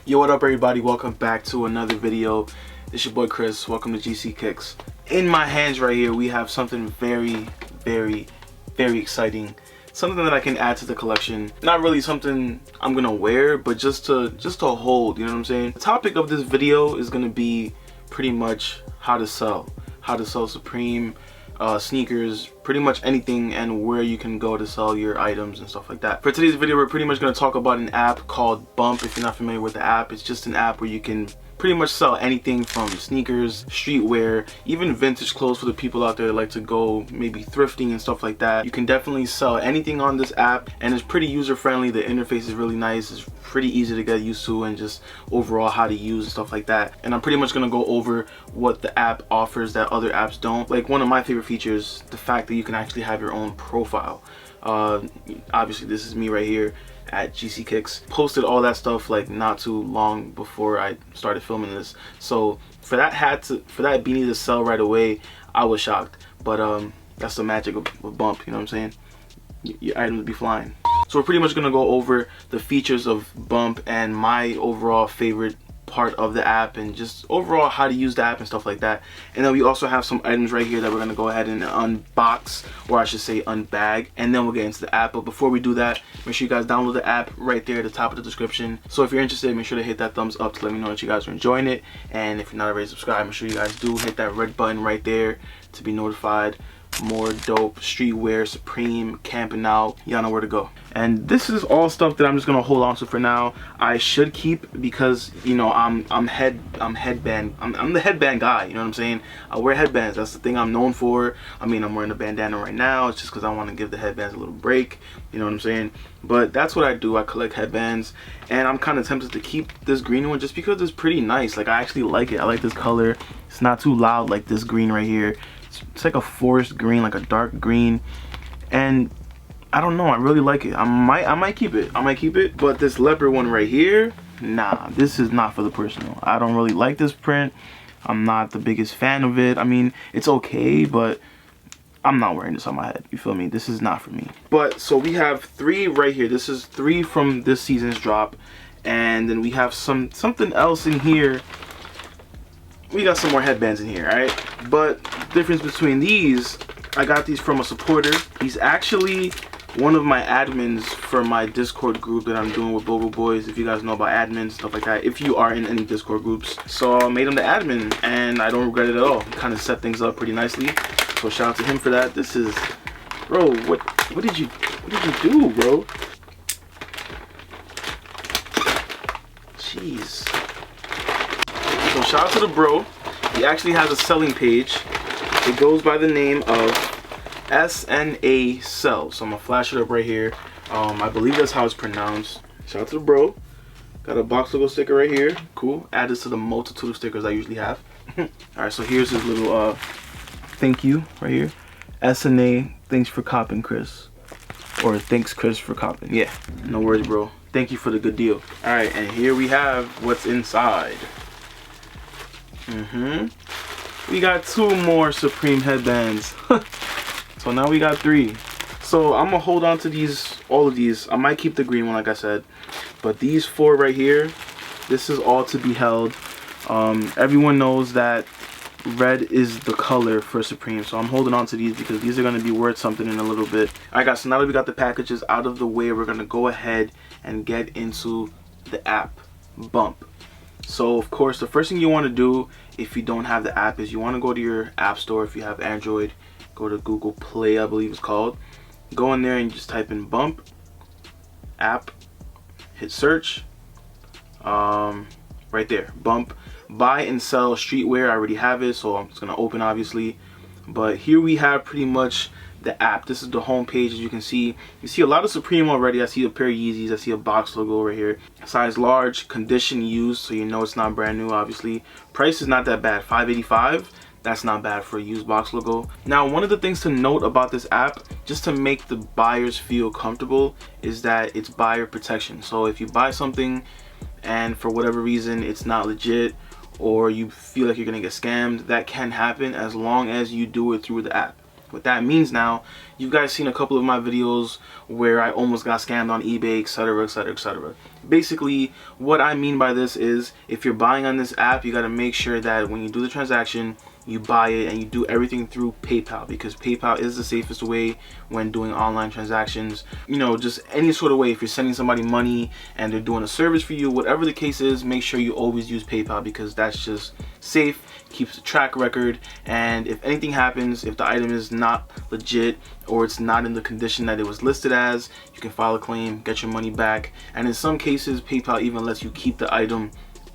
Yo, what up everybody? Welcome back to another video. It's your boy Chris. Welcome to GC Kicks. In my hands right here we have something very exciting. Something that I can add to the collection. Not really something I'm gonna wear, but just to hold, you know what I'm saying? The topic of this video is gonna be pretty much how to sell Supreme sneakers, pretty much anything, and where you can go to sell your items and stuff like that. For today's video, we're pretty much going to talk about an app called Bump. If you're not familiar with the app, it's just an app where you can pretty much sell anything from sneakers, streetwear, even vintage clothes for the people out there that like to go maybe thrifting and stuff like that. You can definitely sell anything on this app, and it's pretty user friendly. The interface is really nice. It's pretty easy to get used to, and just overall how to use and stuff like that. And I'm pretty much gonna go over what the app offers that other apps don't. Like one of my favorite features, the fact that you can actually have your own profile. Obviously this is me right here at GC Kicks. Posted all that stuff like not too long before I started filming this. So for that beanie to sell right away, I was shocked. But that's the magic of Bump, you know what I'm saying? Your items be flying. So we're pretty much gonna go over the features of Bump and my overall favorite part of the app, and just overall how to use the app and stuff like that. And then we also have some items right here that we're gonna go ahead and unbox, or I should say unbag, and then we'll get into the app. But before we do that, make sure you guys download the app right there at the top of the description. So if you're interested, make sure to hit that thumbs up to let me know that you guys are enjoying it. And if you're not already subscribed, make sure you guys do hit that red button right there to be notified. More dope streetwear, Supreme, camping out, y'all know where to go. And this is all stuff that I'm just gonna hold on to for now. I should keep because, you know, I'm the headband guy, you know what I'm saying? I wear headbands, that's the thing I'm known for. I mean, I'm wearing a bandana right now. It's just because I want to give the headbands a little break, you know what I'm saying? But that's what I do. I collect headbands, and I'm kind of tempted to keep this green one just because it's pretty nice. Like, I actually like it. I like this color. It's not too loud like this green right here. It's like a forest green, like a dark green, and I don't know, I really like it. I might keep it. But this leopard one right here, nah, this is not for the personal. I don't really like this print. I'm not the biggest fan of it. I mean, it's okay, but I'm not wearing this on my head, you feel me? This is not for me. But so we have 3 right here. This is 3 from this season's drop, and then we have something else in here. We got some more headbands in here, right? But the difference between these, I got these from a supporter. He's actually one of my admins for my Discord group that I'm doing with Bogo Boys. If you guys know about admins, stuff like that, if you are in any Discord groups. So I made him the admin, and I don't regret it at all. He kind of set things up pretty nicely. So shout out to him for that. This is, bro, what did you do, bro? Jeez. So shout out to the bro. He actually has a selling page. It goes by the name of SNA Sell. So I'm gonna flash it up right here. I believe that's how it's pronounced. Shout out to the bro. Got a box logo sticker right here. Cool. Add this to the multitude of stickers I usually have. Alright, so here's his little thank you right here. SNA, thanks for copping, Chris. Or thanks, Chris, for copping. Yeah, no worries, bro. Thank you for the good deal. Alright, and here we have what's inside. We got 2 more Supreme headbands. So now we got 3. So I'm gonna hold on to these, all of these. I might keep the green one like I said, but these 4 right here, this is all to be held. Everyone knows that red is the color for Supreme, so I'm holding on to these because these are gonna be worth something in a little bit. Alright guys, so now that we got the packages out of the way, we're gonna go ahead and get into the app, Bump. So of course, the first thing you want to do if you don't have the app is you want to go to your app store. If you have Android, go to Google Play, I believe it's called. Go in there and just type in Bump app, hit search. Right there, Bump, buy and sell streetwear. I already have it, so I'm just gonna open, obviously. But here we have pretty much the app. This is the home page. As you can see, you see a lot of Supreme already. I see a pair of Yeezys. I see a box logo right here. Size large, condition used, so you know it's not brand new. Obviously, price is not that bad. $5.85. That's not bad for a used box logo. Now, one of the things to note about this app, just to make the buyers feel comfortable, is that it's buyer protection. So if you buy something and for whatever reason it's not legit, or you feel like you're gonna get scammed, that can happen as long as you do it through the app. What that means now, You guys seen a couple of my videos where I almost got scammed on eBay, etc, etc, etc. Basically, what I mean by this is, if you're buying on this app, you got to make sure that when you do the transaction, you buy it and you do everything through PayPal, because PayPal is the safest way when doing online transactions. You know, just any sort of way, if you're sending somebody money and they're doing a service for you, whatever the case is, make sure you always use PayPal, because that's just safe, keeps a track record, and if anything happens, if the item is not legit or it's not in the condition that it was listed as, you can file a claim, get your money back, and in some cases PayPal even lets you keep the item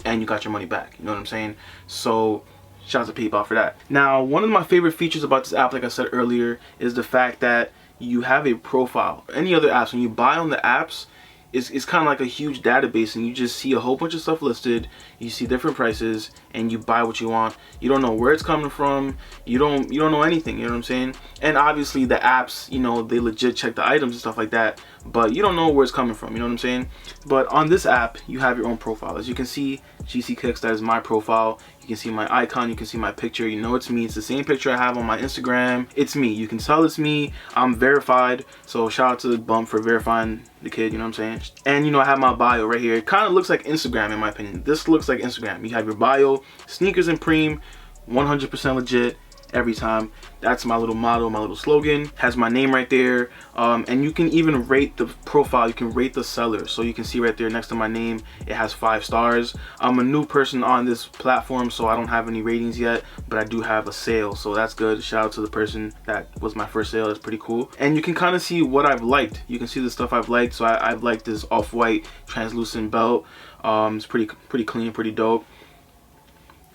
and you got your money back. You know what I'm saying? So shout out to PayPal for that. Now, one of my favorite features about this app, like I said earlier, is the fact that you have a profile. Any other apps, when you buy on the apps, it's kind of like a huge database, and you just see a whole bunch of stuff listed, you see different prices, and you buy what you want. You don't know where it's coming from, you don't know anything, you know what I'm saying? And obviously the apps, you know, they legit check the items and stuff like that, but you don't know where it's coming from, you know what I'm saying? But on this app, you have your own profile. As you can see, GC Kicks, that is my profile. You can see my icon, you can see my picture, you know it's me. It's the same picture I have on my Instagram. It's me. You can tell it's me. I'm verified, so shout out to Bump for verifying the kid, you know what I'm saying? And you know, I have my bio right here. It kind of looks like Instagram in my opinion. This looks like Instagram. You have your bio, sneakers and preem, 100% legit every time. That's my little motto, my little slogan. Has my name right there, and you can even rate the profile. You can rate the seller, so you can see right there next to my name, it has 5 stars. I'm a new person on this platform, so I don't have any ratings yet, but I do have a sale, so that's good. Shout out to the person that was my first sale. That's pretty cool. And you can kind of see what I've liked. You can see the stuff I've liked. So I've liked this off-white translucent belt. It's pretty clean, pretty dope.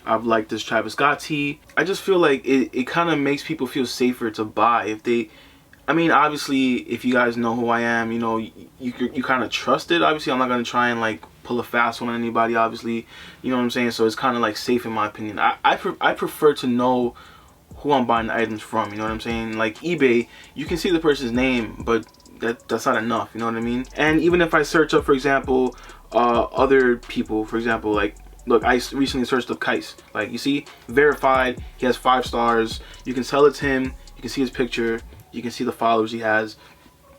I've liked this Travis Scott tee. I just feel like it kind of makes people feel safer to buy. If they, I mean, obviously, if you guys know who I am, you know, you kind of trust it. Obviously, I'm not going to try and like pull a fast one on anybody, obviously. You know what I'm saying? So it's kind of like safe in my opinion. I prefer to know who I'm buying the items from, you know what I'm saying? Like eBay, you can see the person's name, but that's not enough, you know what I mean? And even if I search up, for example, other people, for example, like, look, I recently searched up Kais. Like, you see, verified, he has 5 stars. You can tell it's him. You can see his picture. You can see the followers he has.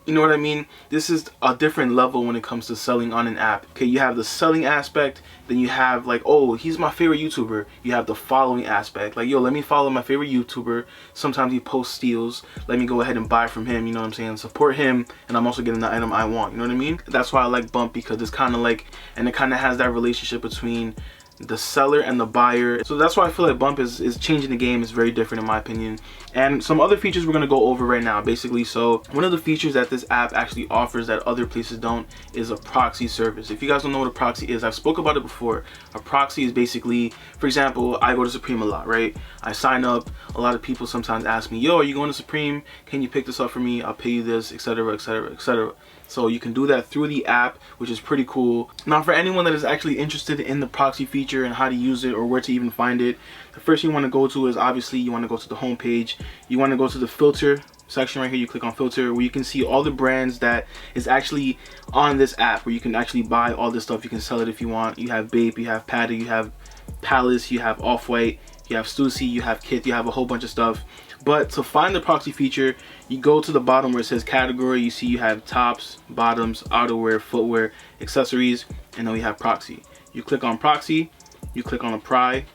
You know what I mean? This is a different level when it comes to selling on an app. Okay, you have the selling aspect, then you have like, oh, he's my favorite YouTuber. You have the following aspect. Like, yo, let me follow my favorite YouTuber. Sometimes he posts steals. Let me go ahead and buy from him, you know what I'm saying? Support him, and I'm also getting the item I want, you know what I mean? That's why I like Bump, because it's kind of like, and it kind of has that relationship between the seller and the buyer. So that's why I feel like Bump is changing the game. Is very different in my opinion. And some other features we're going to go over right now, basically. So one of the features that this app actually offers that other places don't is a proxy service. If you guys don't know what a proxy is, I've spoke about it before. A proxy is basically, for example, I go to Supreme a lot, right? I sign up. A lot of people sometimes ask me, yo, are you going to Supreme? Can you pick this up for me? I'll pay you this, etc, etc, etc. So you can do that through the app, which is pretty cool. Now, for anyone that is actually interested in the proxy feature and how to use it or where to even find it, the first thing you want to go to is, obviously, you want to go to the home page. You want to go to the filter section right here. You click on filter, where you can see all the brands that is actually on this app, where you can actually buy all this stuff. You can sell it if you want. You have Bape, you have Patty, you have Palace, you have Off-White, you have Stussy, you have Kith, you have a whole bunch of stuff. But to find the proxy feature, you go to the bottom where it says category. You see you have tops, bottoms, outerwear, footwear, accessories, and then we have proxy. You click on proxy, you click on apply,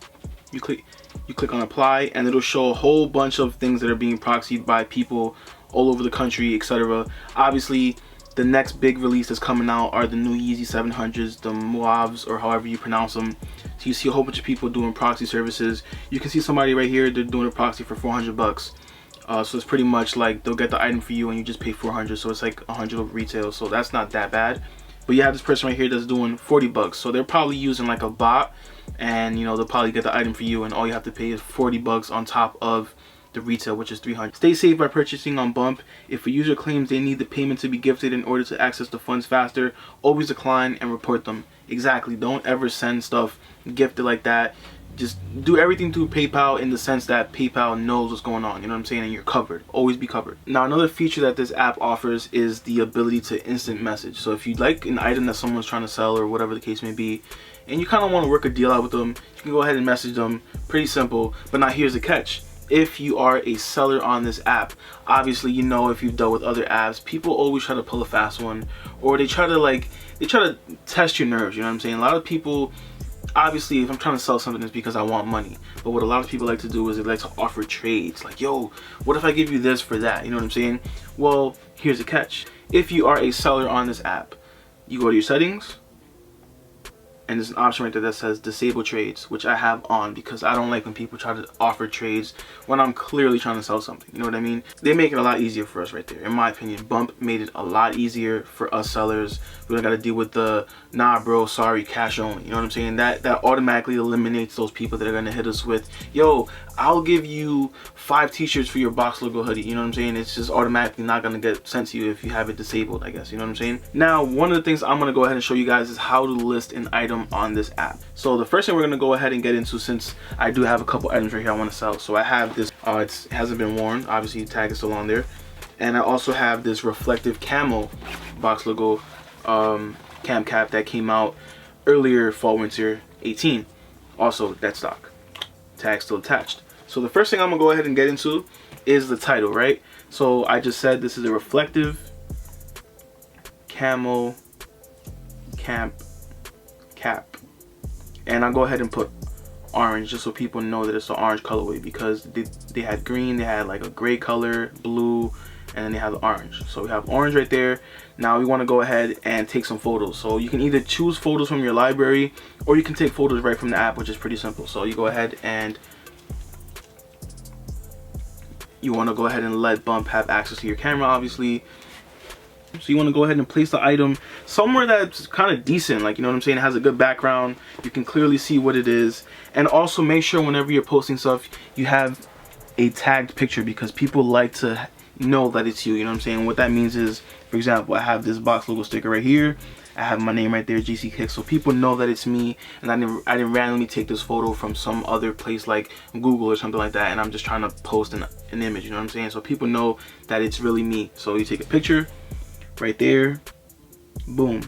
you click on apply, and it'll show a whole bunch of things that are being proxied by people all over the country, etc. Obviously, the next big release that's coming out are the new Yeezy 700s, the Moavs, or however you pronounce them. So you see a whole bunch of people doing proxy services. You can see somebody right here, they're doing a proxy for 400 bucks. So it's pretty much like they'll get the item for you and you just pay 400, so it's like 100 of retail, so that's not that bad. But you have this person right here that's doing 40 bucks, so they're probably using like a bot, and you know, they'll probably get the item for you, and all you have to pay is 40 bucks on top of the retail, which is 300. Stay safe by purchasing on Bump. If a user claims they need the payment to be gifted in order to access the funds faster, always decline and report them. Exactly, don't ever send stuff gifted like that. Just do everything through PayPal, in the sense that PayPal knows what's going on, you know what I'm saying, and you're covered. Always be covered. Now, another feature that this app offers is the ability to instant message. So if you like an item that someone's trying to sell, or whatever the case may be, and you kind of want to work a deal out with them, you can go ahead and message them. Pretty simple. But now here's the catch. if you are a seller on this app. Obviously, you know, if you've dealt with other apps, people always try to pull a fast one, or they try to test your nerves, you know what I'm saying? A lot of people, obviously, if I'm trying to sell something, it's because I want money. But what a lot of people like to do is they like to offer trades. Like, yo, what if I give you this for that? You know what I'm saying? Well, here's the catch. If you are a seller on this app, you go to your settings, and there's an option right there that says disable trades, which I have on because I don't like when people try to offer trades when I'm clearly trying to sell something. You know what I mean? They make it a lot easier for us right there. In my opinion, Bump made it a lot easier for us sellers. We don't got to deal with the, nah bro, sorry, cash only. You know what I'm saying? That automatically eliminates those people that are going to hit us with, yo, I'll give you 5 t-shirts for your box logo hoodie. You know what I'm saying? It's just automatically not going to get sent to you if you have it disabled, I guess. You know what I'm saying? Now, one of the things I'm going to go ahead and show you guys is how to list an item on this app. So the first thing we're going to go ahead and get into, since I do have a couple items right here I want to sell. So I have this, it hasn't been worn. Obviously, the tag is still on there. And I also have this reflective camo box logo cam cap that came out earlier fall winter 18. Also, that stock. Tag still attached. So the first thing I'm gonna go ahead and get into is the title, right? So I just said this is a reflective camo cap, and I'll go ahead and put orange just so people know that it's an orange colorway, because they had green, they had like a gray color, blue, and then they have the orange. So we have orange right there. Now we want to go ahead and take some photos. So you can either choose photos from your library, or you can take photos right from the app, which is pretty simple. So you go ahead and you want to go ahead and let Bump have access to your camera, obviously. So you want to go ahead and place the item somewhere that's kind of decent, like, you know what I'm saying, it has a good background, you can clearly see what it is. And also make sure whenever you're posting stuff, you have a tagged picture, because people like to know that it's you. You know what I'm saying? What that means is, for example, I have this box logo sticker right here, I have my name right there, GC Kicks, so people know that it's me, and I didn't randomly take this photo from some other place like Google or something like that, and I'm just trying to post an image. You know what I'm saying? So people know that it's really me. So you take a picture right there, boom,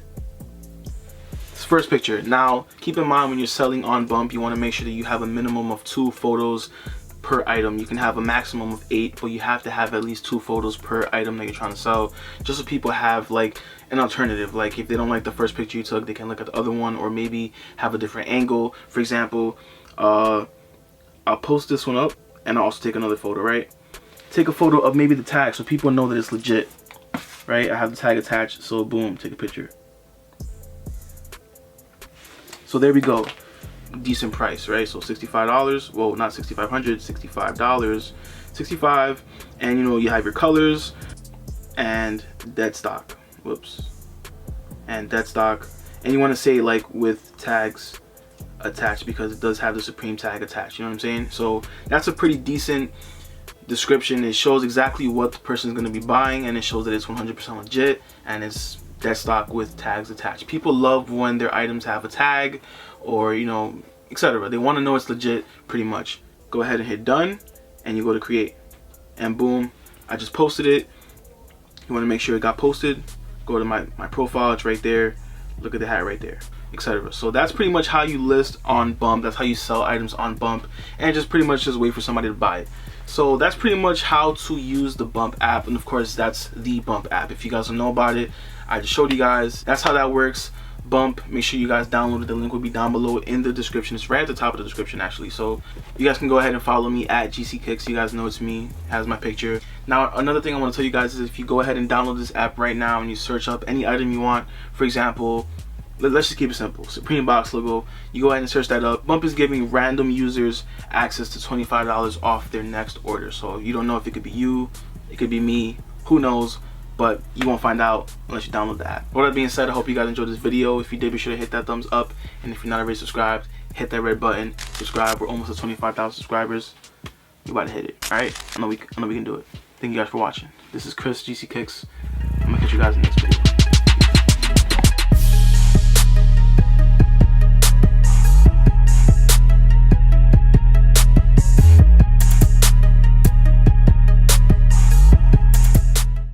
it's first picture. Now keep in mind, when you're selling on Bump, you want to make sure that you have a minimum of 2 photos per item. You can have a maximum of 8, but you have to have at least 2 photos per item that you're trying to sell, just so people have like an alternative. Like if they don't like the first picture you took, they can look at the other one, or maybe have a different angle. For example, I'll post this one up and I'll also take another photo, right? Take a photo of maybe the tag so people know that it's legit, right? I have the tag attached, so boom, take a picture. So there we go. Decent price, right? So $65, well, not $6,500, $65, 65, and you know, you have your colors and dead stock, whoops, and dead stock, and you want to say like with tags attached, because it does have the Supreme tag attached. You know what I'm saying? So that's a pretty decent description. It shows exactly what the person is going to be buying, and it shows that it's 100% legit, and it's dead stock with tags attached. People love when their items have a tag, or, you know, etc. They want to know it's legit, pretty much. Go ahead and hit done, and you go to create, and boom, I just posted it. You want to make sure it got posted. Go to my profile, it's right there. Look at the hat right there, etc. So that's pretty much how you list on Bump. That's how you sell items on Bump, and just pretty much just wait for somebody to buy it. So that's pretty much how to use the Bump app, and of course that's the Bump app. If you guys don't know about it, I just showed you guys. That's how that works. Bump, make sure you guys download it. The link will be down below in the description. It's right at the top of the description, actually. So you guys can go ahead and follow me at GC Kicks. You guys know it's me, it has my picture. Now another thing I want to tell you guys is, if you go ahead and download this app right now and you search up any item you want, for example, let's just keep it simple, Supreme box logo, you go ahead and search that up. Bump is giving random users access to $25 off their next order. So you don't know if it could be you, it could be me, who knows, but you won't find out unless you download the app. With that being said, I hope you guys enjoyed this video. If you did, be sure to hit that thumbs up, and if you're not already subscribed, hit that red button, subscribe. We're almost at 25,000 subscribers. We about to hit it. All right, I know we can do it. Thank you guys for watching. This is Chris, GC Kicks. I'm gonna catch you guys in the next video.